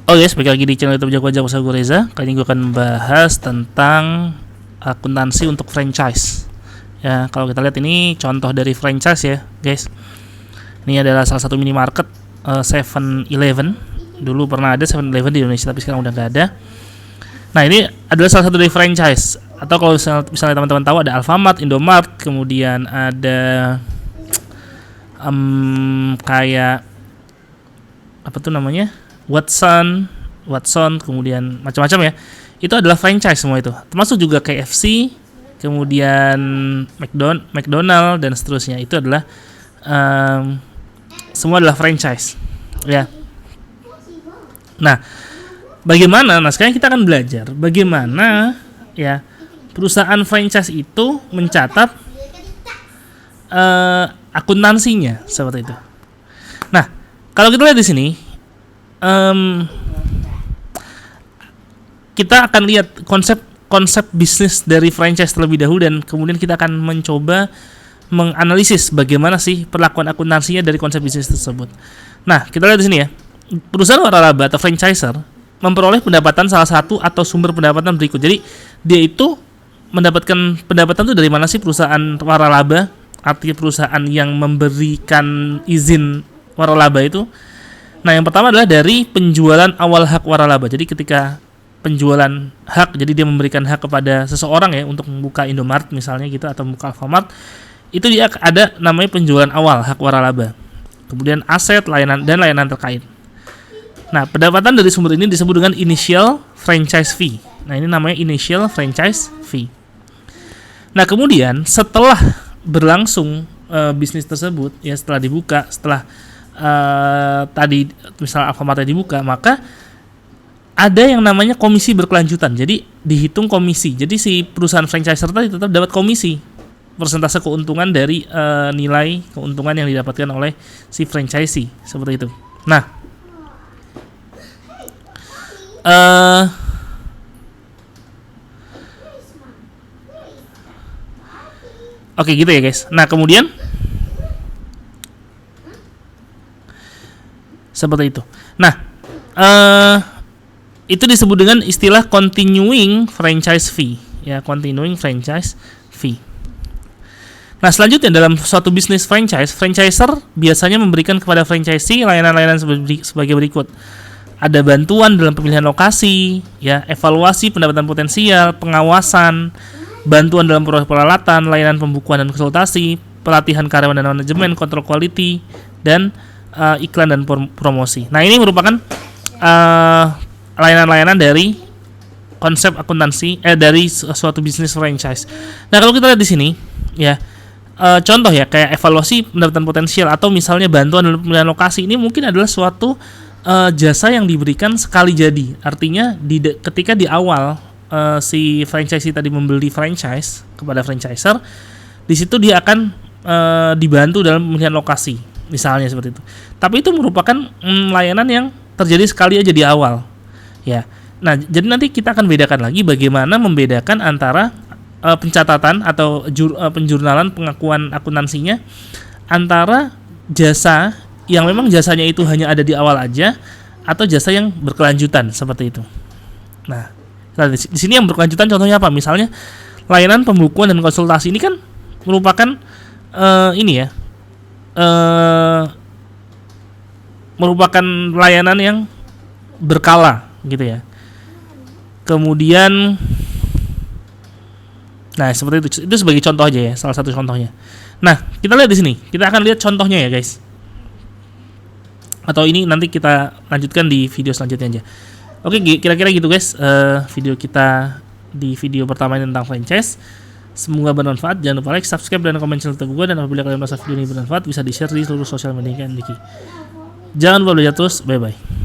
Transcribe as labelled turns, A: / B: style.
A: Oke, balik lagi di channel YouTube Jago Jago saya Reza. Kali ini gue akan membahas tentang akuntansi untuk franchise. Ya, kalau kita lihat ini contoh dari franchise ya, guys. Ini adalah salah satu minimarket 7-Eleven. Dulu pernah ada 7-Eleven di Indonesia, tapi sekarang udah nggak ada. Nah, ini adalah salah satu dari franchise. Atau kalau misalnya teman-teman tahu ada Alfamart, Indomart, kemudian ada kayak apa tuh namanya? Watson, kemudian macam-macam ya. Itu adalah franchise semua itu. Termasuk juga KFC, kemudian McDonald dan seterusnya. Itu adalah semua adalah franchise, ya. Nah, bagaimana? Nah, sekarang kita akan belajar bagaimana ya perusahaan franchise itu mencatat akuntansinya seperti itu. Nah, kalau kita lihat di sini. Kita akan lihat konsep bisnis dari franchise terlebih dahulu dan kemudian kita akan mencoba menganalisis bagaimana sih perlakuan akuntansinya dari konsep bisnis tersebut. Nah, kita lihat di sini ya. Perusahaan waralaba atau franchiser memperoleh pendapatan salah satu atau sumber pendapatan berikut. Jadi, dia itu mendapatkan pendapatan itu dari mana sih perusahaan waralaba? Artinya perusahaan yang memberikan izin waralaba itu. Nah, yang pertama adalah dari penjualan awal hak waralaba. Jadi ketika penjualan hak, jadi dia memberikan hak kepada seseorang ya untuk membuka Indomart misalnya gitu atau membuka Alfamart, itu dia ada namanya penjualan awal hak waralaba. Kemudian aset, layanan dan layanan terkait. Nah, pendapatan dari sumber ini disebut dengan initial franchise fee. Nah, ini namanya initial franchise fee. Nah, kemudian setelah berlangsung bisnis tersebut ya, setelah dibuka, setelah tadi misal Alfamart dibuka, maka ada yang namanya komisi berkelanjutan. Jadi dihitung komisi. Jadi si perusahaan franchiser tadi tetap dapat komisi, persentase keuntungan dari nilai keuntungan yang didapatkan oleh si franchisee seperti itu. Nah, oke gitu ya guys. Nah, kemudian seperti itu. Nah, itu disebut dengan istilah continuing franchise fee, ya, continuing franchise fee. Nah, selanjutnya dalam suatu bisnis franchiser biasanya memberikan kepada franchisee layanan-layanan sebagai berikut. Ada bantuan dalam pemilihan lokasi, ya, evaluasi pendapatan potensial, pengawasan, bantuan dalam peralatan, layanan pembukuan dan konsultasi, pelatihan karyawan dan manajemen, kontrol quality, dan iklan dan promosi. Nah, ini merupakan layanan-layanan dari konsep akuntansi dari suatu bisnis franchise. Nah, kalau kita lihat di sini ya, contoh ya kayak evaluasi pendapatan potensial atau misalnya bantuan dalam pemilihan lokasi, ini mungkin adalah suatu jasa yang diberikan sekali jadi. Artinya ketika di awal si franchisee tadi membeli franchise kepada franchiser, di situ dia akan dibantu dalam pemilihan lokasi, misalnya seperti itu. Tapi itu merupakan layanan yang terjadi sekali aja di awal, ya. Nah, jadi nanti kita akan bedakan lagi bagaimana membedakan antara pencatatan atau penjurnalan pengakuan akuntansinya antara jasa yang memang jasanya itu hanya ada di awal aja atau jasa yang berkelanjutan seperti itu. Nah, di sini yang berkelanjutan contohnya apa? Misalnya layanan pembukuan dan konsultasi ini kan merupakan merupakan layanan yang berkala gitu ya. Kemudian nah, seperti itu sebagai contoh aja ya, salah satu contohnya. Nah, kita lihat di sini. Kita akan lihat contohnya ya, guys. Atau ini nanti kita lanjutkan di video selanjutnya aja. Oke, kira-kira gitu guys, video kita di video pertama ini tentang franchise. Semoga bermanfaat. Jangan lupa like, subscribe, dan komen channel YouTube gue. Dan apabila kalian merasa video ini bermanfaat, bisa di-share di seluruh sosial media kalian. Jangan lupa belajar terus. Bye-bye.